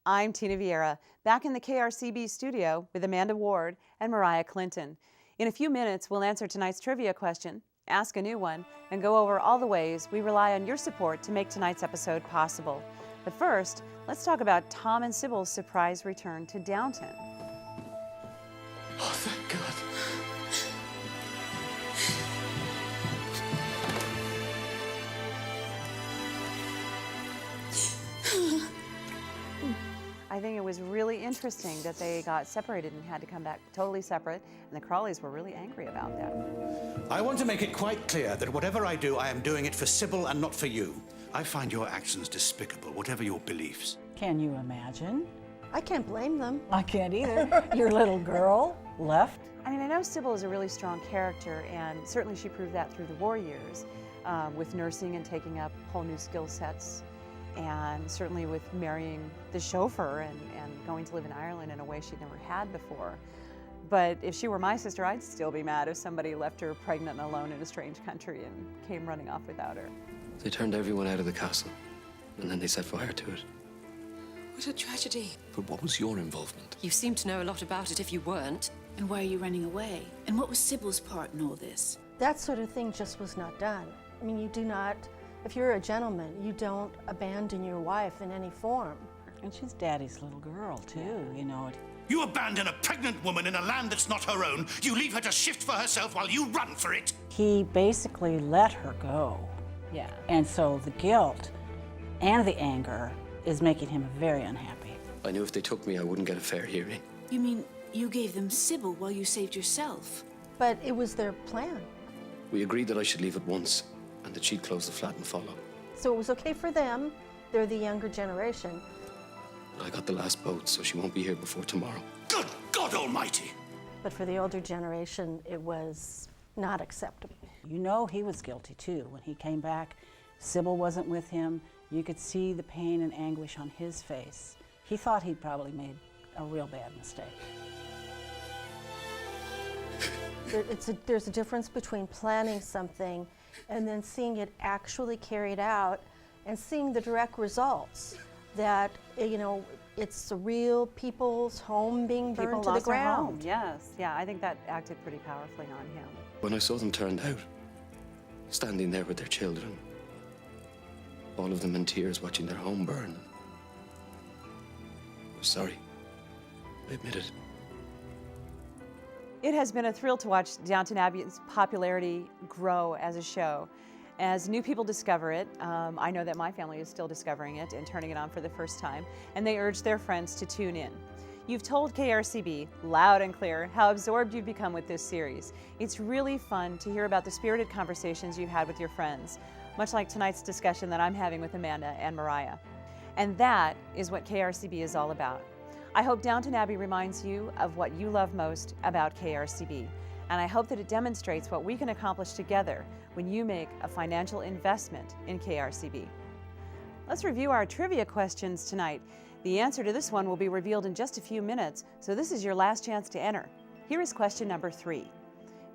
I'm Tina Vierra, back in the KRCB studio with Amanda Ward and Mariah Clinton. In a few minutes, we'll answer tonight's trivia question, ask a new one, and go over all the ways we rely on your support to make tonight's episode possible. But first, let's talk about Tom and Sybil's surprise return to Downton. Oh, thank God. I think it was really interesting that they got separated and had to come back totally separate, and the Crawleys were really angry about that. I want to make it quite clear that whatever I do, I am doing it for Sybil and not for you. I find your actions despicable, whatever your beliefs. Can you imagine? I can't blame them. I can't either. Your little girl left. I mean, I know Sybil is a really strong character, and certainly she proved that through the war years, with nursing and taking up whole new skill sets, and certainly with marrying the chauffeur and going to live in Ireland in a way she'd never had before. But if she were my sister, I'd still be mad if somebody left her pregnant and alone in a strange country and came running off without her. They turned everyone out of the castle, and then they set fire to it. What a tragedy. But what was your involvement? You seem to know a lot about it if you weren't. And why are you running away? And what was Sybil's part in all this? That sort of thing just was not done. I mean, you do not, if you're a gentleman, you don't abandon your wife in any form. And she's Daddy's little girl, too, you know. You abandon a pregnant woman in a land that's not her own. You leave her to shift for herself while you run for it. He basically let her go. Yeah. And so the guilt and the anger is making him very unhappy. I knew if they took me, I wouldn't get a fair hearing. You mean you gave them Sybil while you saved yourself? But it was their plan. We agreed that I should leave at once, and that she'd close the flat and follow. So it was okay for them. They're the younger generation. I got the last boat, so she won't be here before tomorrow. Good God Almighty! But for the older generation, it was not acceptable. You know he was guilty, too. When he came back, Sybil wasn't with him. You could see the pain and anguish on his face. He thought he'd probably made a real bad mistake. There's a difference between planning something and then seeing it actually carried out and seeing the direct results. That, you know, it's the real people's home being burned People to the lost their ground. home, yes. Yeah, I think that acted pretty powerfully on him. When I saw them turned out, standing there with their children, all of them in tears watching their home burn, I was sorry. I admit it. It has been a thrill to watch Downton Abbey's popularity grow as a show. As new people discover it, I know that my family is still discovering it and turning it on for the first time, and they urge their friends to tune in. You've told KRCB loud and clear how absorbed you've become with this series. It's really fun to hear about the spirited conversations you've had with your friends, much like tonight's discussion that I'm having with Amanda and Mariah. And that is what KRCB is all about. I hope Downton Abbey reminds you of what you love most about KRCB, and I hope that it demonstrates what we can accomplish together when you make a financial investment in KRCB. Let's review our trivia questions tonight. The answer to this one will be revealed in just a few minutes, so this is your last chance to enter. Here is question number 3.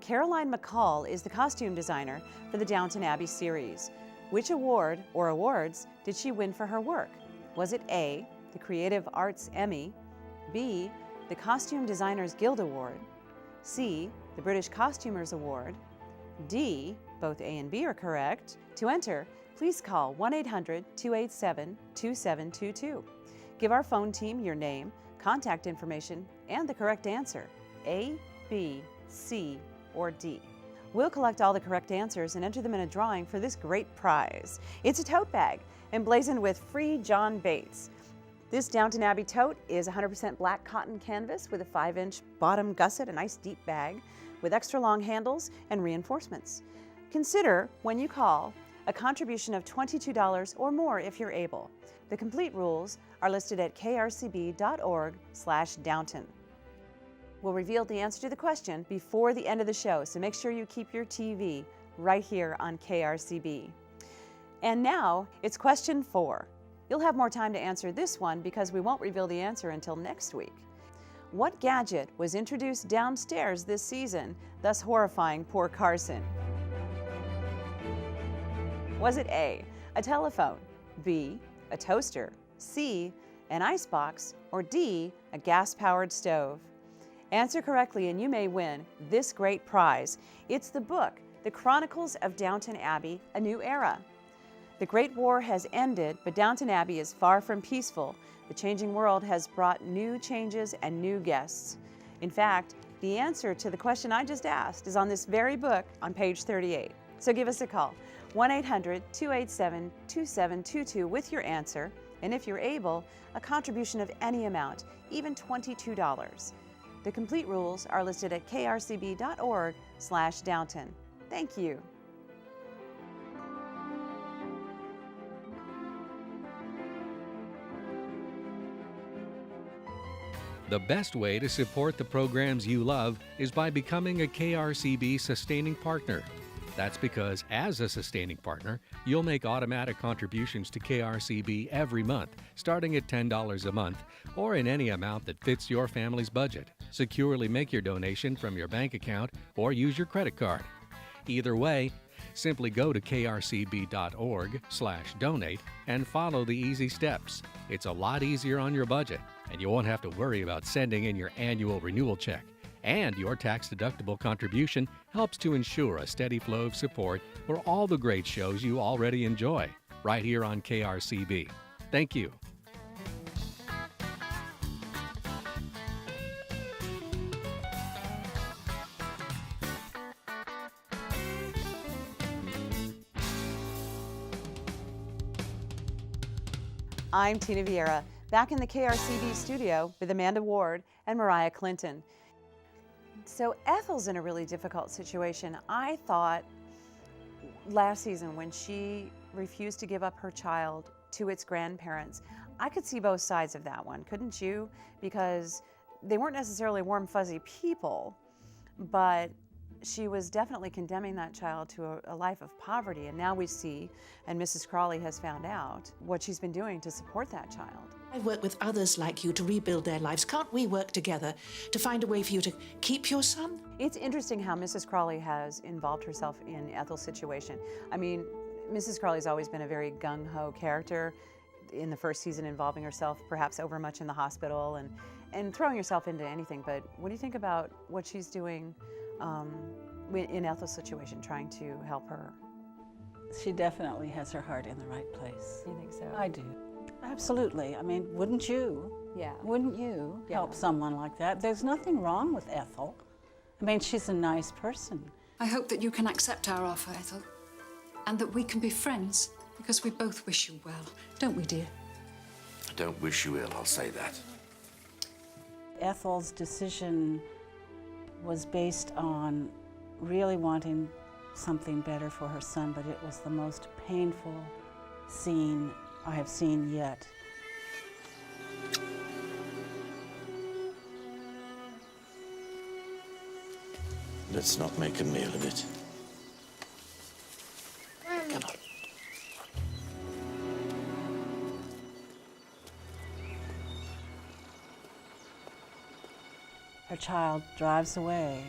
Caroline McCall is the costume designer for the Downton Abbey series. Which award or awards did she win for her work? Was it A, the Creative Arts Emmy, B, the Costume Designers Guild Award, C, the British Costumers Award, D, both A and B are correct. To enter, please call 1-800-287-2722. Give our phone team your name, contact information, and the correct answer, A, B, C, or D. We'll collect all the correct answers and enter them in a drawing for this great prize. It's a tote bag emblazoned with Free John Bates. This Downton Abbey tote is 100% black cotton canvas with a 5-inch bottom gusset, a nice deep bag with extra long handles and reinforcements. Consider, when you call, a contribution of $22 or more if you're able. The complete rules are listed at krcb.org/Downton. We'll reveal the answer to the question before the end of the show, so make sure you keep your TV right here on KRCB. And now it's question 4. You'll have more time to answer this one because we won't reveal the answer until next week. What gadget was introduced downstairs this season, thus horrifying poor Carson? Was it A, a telephone, B, a toaster, C, an icebox, or D, a gas-powered stove? Answer correctly and you may win this great prize. It's the book, The Chronicles of Downton Abbey, A New Era. The Great War has ended, but Downton Abbey is far from peaceful. The changing world has brought new changes and new guests. In fact, the answer to the question I just asked is on this very book on page 38. So give us a call, 1-800-287-2722 with your answer, and if you're able, a contribution of any amount, even $22. The complete rules are listed at krcb.org/Downton. Thank you. The best way to support the programs you love is by becoming a KRCB sustaining partner. That's because, as a sustaining partner, you'll make automatic contributions to KRCB every month, starting at $10 a month, or in any amount that fits your family's budget. Securely make your donation from your bank account or use your credit card. Either way, simply go to krcb.org/donate and follow the easy steps. It's a lot easier on your budget, and you won't have to worry about sending in your annual renewal check. And your tax-deductible contribution helps to ensure a steady flow of support for all the great shows you already enjoy, right here on KRCB. Thank you. I'm Tina Vierra, back in the KRCB studio with Amanda Ward and Mariah Clinton. So Ethel's in a really difficult situation. I thought last season when she refused to give up her child to its grandparents, I could see both sides of that one, couldn't you? Because they weren't necessarily warm, fuzzy people, but she was definitely condemning that child to a life of poverty. And now we see, and Mrs. Crawley has found out, what she's been doing to support that child. I've worked with others like you to rebuild their lives. Can't we work together to find a way for you to keep your son? It's interesting how Mrs. Crawley has involved herself in Ethel's situation. I mean, Mrs. Crawley's always been a very gung-ho character. In the first season, involving herself perhaps overmuch in the hospital and throwing herself into anything. But what do you think about what she's doing in Ethel's situation, trying to help her? She definitely has her heart in the right place. You think so? I do. Absolutely. I mean, wouldn't you? Yeah. Wouldn't you Yeah. help someone like that? There's nothing wrong with Ethel. I mean, she's a nice person. I hope that you can accept our offer, Ethel, and that we can be friends, because we both wish you well. Don't we, dear? I don't wish you ill, I'll say that. Ethel's decision was based on really wanting something better for her son, but it was the most painful scene I have seen yet. Let's not make a meal of it. Come on. Her child drives away,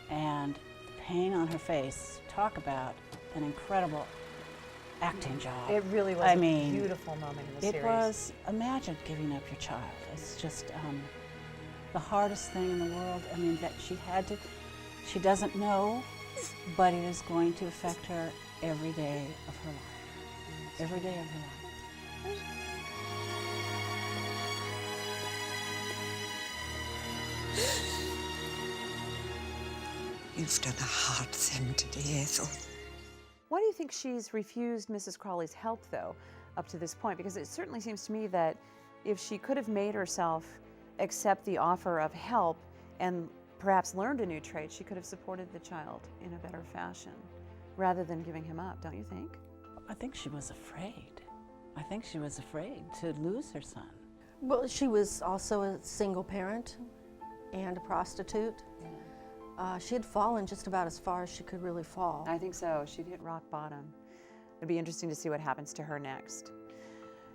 and the pain on her face. Talk about an incredible acting job. It really was a beautiful moment in the series. It was, imagine giving up your child. It's just the hardest thing in the world. I mean, that she doesn't know, but it is going to affect her every day of her life. Every day of her life. You've done a hard thing today, Ethel. Why do you think she's refused Mrs. Crawley's help, though, up to this point? Because it certainly seems to me that if she could have made herself accept the offer of help and perhaps learned a new trade, she could have supported the child in a better fashion rather than giving him up, don't you think? I think she was afraid. I think she was afraid to lose her son. Well, she was also a single parent and a prostitute. She had fallen just about as far as she could really fall. I think so. She'd hit rock bottom. It'd be interesting to see what happens to her next.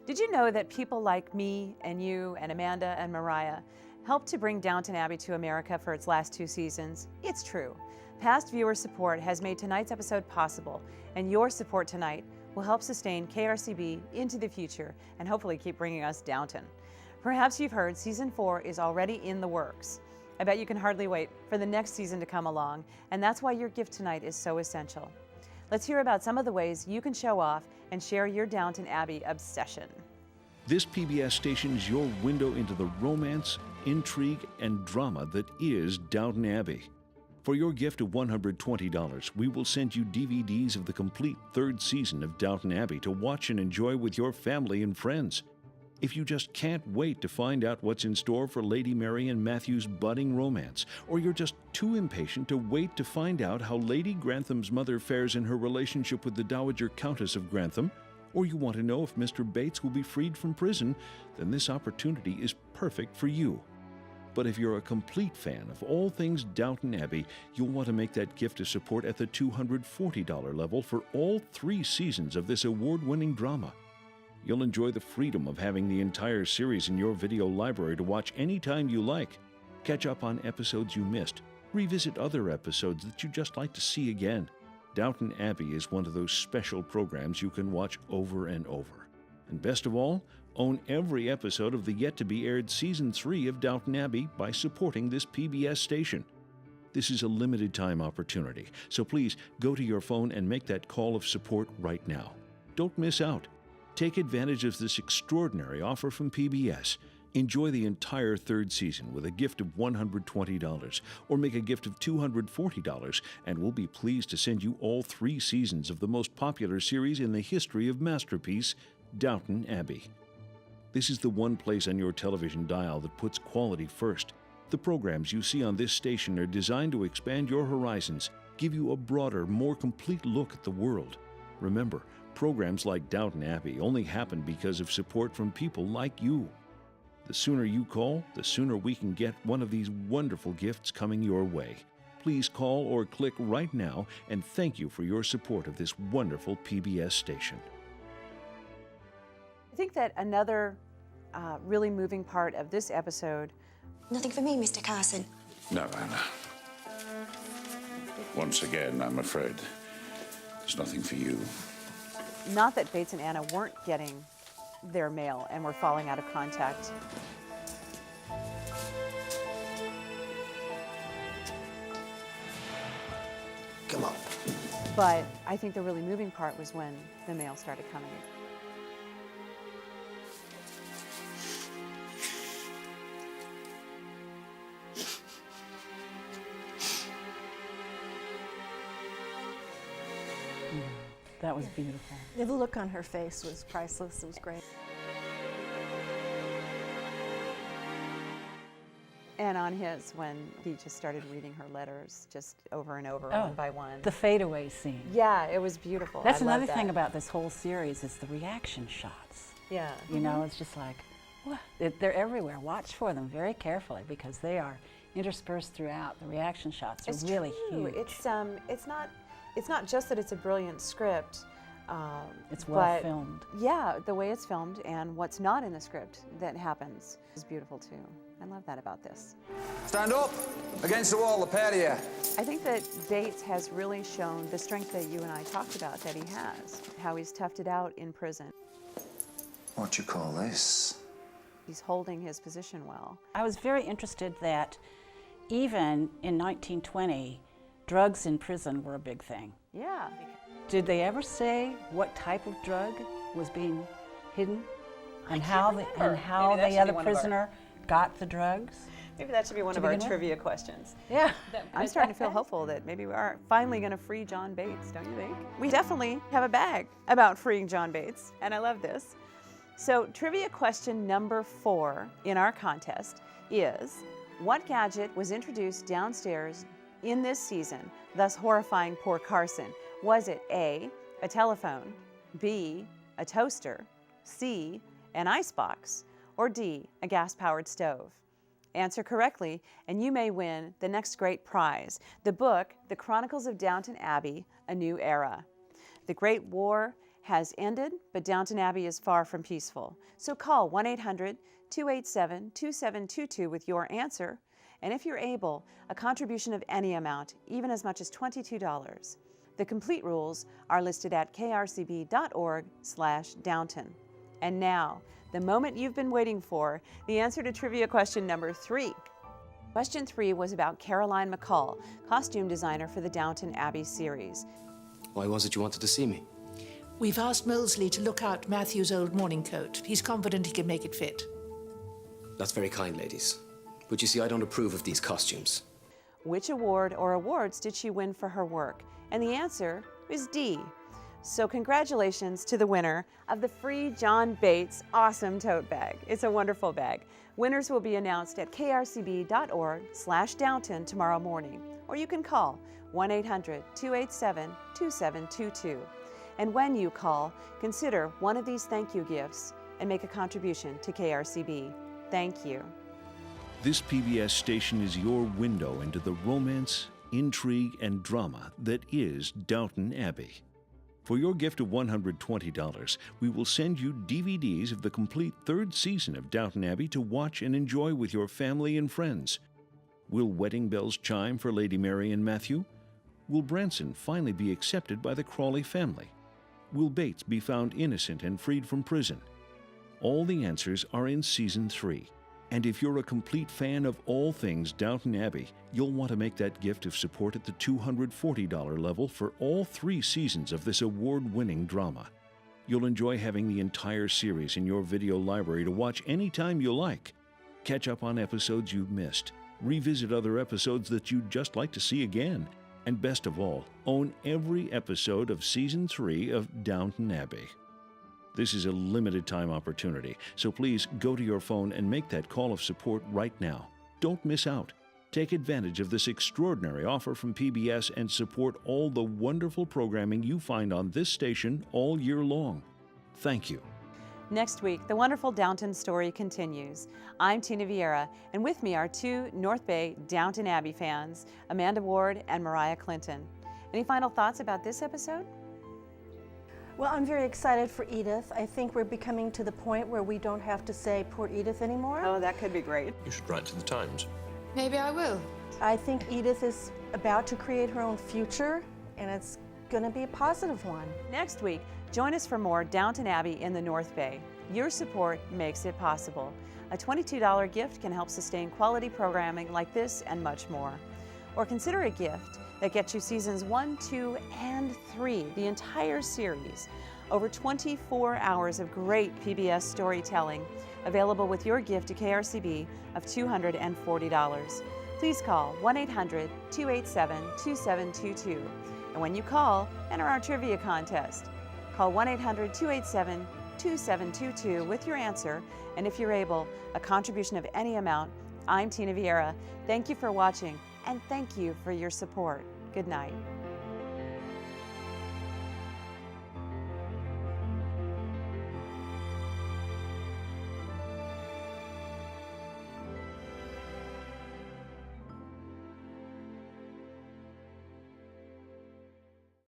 Did you know that people like me and you and Amanda and Mariah helped to bring Downton Abbey to America for its last 2 seasons? It's true. Past viewer support has made tonight's episode possible, and your support tonight will help sustain KRCB into the future and hopefully keep bringing us Downton. Perhaps you've heard season 4 is already in the works. I bet you can hardly wait for the next season to come along, and that's why your gift tonight is so essential. Let's hear about some of the ways you can show off and share your Downton Abbey obsession. This PBS station is your window into the romance, intrigue, and drama that is Downton Abbey. For your gift of $120, we will send you DVDs of the complete 3rd season of Downton Abbey to watch and enjoy with your family and friends. If you just can't wait to find out what's in store for Lady Mary and Matthew's budding romance, or you're just too impatient to wait to find out how Lady Grantham's mother fares in her relationship with the Dowager Countess of Grantham, or you want to know if Mr. Bates will be freed from prison, then this opportunity is perfect for you. But if you're a complete fan of all things Downton Abbey, you'll want to make that gift of support at the $240 level for all 3 seasons of this award-winning drama. You'll enjoy the freedom of having the entire series in your video library to watch anytime you like. Catch up on episodes you missed. Revisit other episodes that you'd just like to see again. Downton Abbey is one of those special programs you can watch over and over. And best of all, own every episode of the yet-to-be-aired Season 3 of Downton Abbey by supporting this PBS station. This is a limited-time opportunity, so please go to your phone and make that call of support right now. Don't miss out. Take advantage of this extraordinary offer from PBS. Enjoy the entire 3rd season with a gift of $120, or make a gift of $240, and we'll be pleased to send you all 3 seasons of the most popular series in the history of masterpiece, Downton Abbey. This is the one place on your television dial that puts quality first. The programs you see on this station are designed to expand your horizons, give you a broader, more complete look at the world. Remember, programs like Downton Abbey only happen because of support from people like you. The sooner you call, the sooner we can get one of these wonderful gifts coming your way. Please call or click right now, and thank you for your support of this wonderful PBS station. I think that another really moving part of this episode... Nothing for me, Mr. Carson. No, Anna. Once again, I'm afraid there's nothing for you. Not that Bates and Anna weren't getting their mail and were falling out of contact. Come on. But I think the really moving part was when the mail started coming. That was beautiful. The look on her face was priceless. It was great. And on his, when he just started reading her letters just over and over, one by one. The fadeaway scene. Yeah, it was beautiful. That's I another love that. thing about this whole series is the reaction shots. Yeah. You know, it's just like, what? They're everywhere. Watch for them very carefully because they are interspersed throughout. The reaction shots are really huge. It's not just that it's a brilliant script. It's well filmed. Yeah, the way it's filmed and what's not in the script that happens is beautiful too. I love that about this. Stand up against the wall, the pair of you. I think that Bates has really shown the strength that you and I talked about that he has, how he's toughed it out in prison. What you call this? He's holding his position well. I was very interested that even in 1920, drugs in prison were a big thing. Yeah. Did they ever say what type of drug was being hidden? And how the other prisoner got the drugs? Maybe that should be one of our trivia questions. Yeah. I'm starting to feel hopeful that maybe we are finally going to free John Bates, don't you think? We definitely have a bag about freeing John Bates, and I love this. So trivia question number 4 in our contest is, what gadget was introduced downstairs in this season, thus horrifying poor Carson? Was it A, a telephone, B, a toaster, C, an icebox, or D, a gas-powered stove? Answer correctly, and you may win the next great prize, the book, The Chronicles of Downton Abbey, A New Era. The Great War has ended, but Downton Abbey is far from peaceful. So call 1-800-287-2722 with your answer, and if you're able, a contribution of any amount, even as much as $22. The complete rules are listed at krcb.org/Downton. And now, the moment you've been waiting for, the answer to trivia question number 3. Question 3 was about Caroline McCall, costume designer for the Downton Abbey series. Why was it you wanted to see me? We've asked Molesley to look out Matthew's old morning coat. He's confident he can make it fit. That's very kind, ladies. But you see, I don't approve of these costumes. Which award or awards did she win for her work? And the answer is D. So congratulations to the winner of the free John Bates awesome tote bag. It's a wonderful bag. Winners will be announced at krcb.org/Downton tomorrow morning, or you can call 1-800-287-2722. And when you call, consider one of these thank you gifts and make a contribution to KRCB. Thank you. This PBS station is your window into the romance, intrigue, and drama that is Downton Abbey. For your gift of $120, we will send you DVDs of the complete 3rd season of Downton Abbey to watch and enjoy with your family and friends. Will wedding bells chime for Lady Mary and Matthew? Will Branson finally be accepted by the Crawley family? Will Bates be found innocent and freed from prison? All the answers are in Season 3. And if you're a complete fan of all things Downton Abbey, you'll want to make that gift of support at the $240 level for all 3 seasons of this award-winning drama. You'll enjoy having the entire series in your video library to watch anytime you like. Catch up on episodes you've missed, revisit other episodes that you'd just like to see again, and best of all, own every episode of Season 3 of Downton Abbey. This is a limited-time opportunity, so please go to your phone and make that call of support right now. Don't miss out. Take advantage of this extraordinary offer from PBS and support all the wonderful programming you find on this station all year long. Thank you. Next week, the wonderful Downton story continues. I'm Tina Vierra, and with me are 2 North Bay Downton Abbey fans, Amanda Ward and Mariah Clinton. Any final thoughts about this episode? Well, I'm very excited for Edith. I think we're becoming to the point where we don't have to say poor Edith anymore. Oh, that could be great. You should write to the Times. Maybe I will. I think Edith is about to create her own future, and it's going to be a positive one. Next week, join us for more Downton Abbey in the North Bay. Your support makes it possible. A $22 gift can help sustain quality programming like this and much more. Or consider a gift that gets you seasons 1, 2, and 3, the entire series. Over 24 hours of great PBS storytelling, available with your gift to KRCB of $240. Please call 1-800-287-2722. And when you call, enter our trivia contest. Call 1-800-287-2722 with your answer, and if you're able, a contribution of any amount. I'm Tina Vierra. Thank you for watching, and thank you for your support. Good night.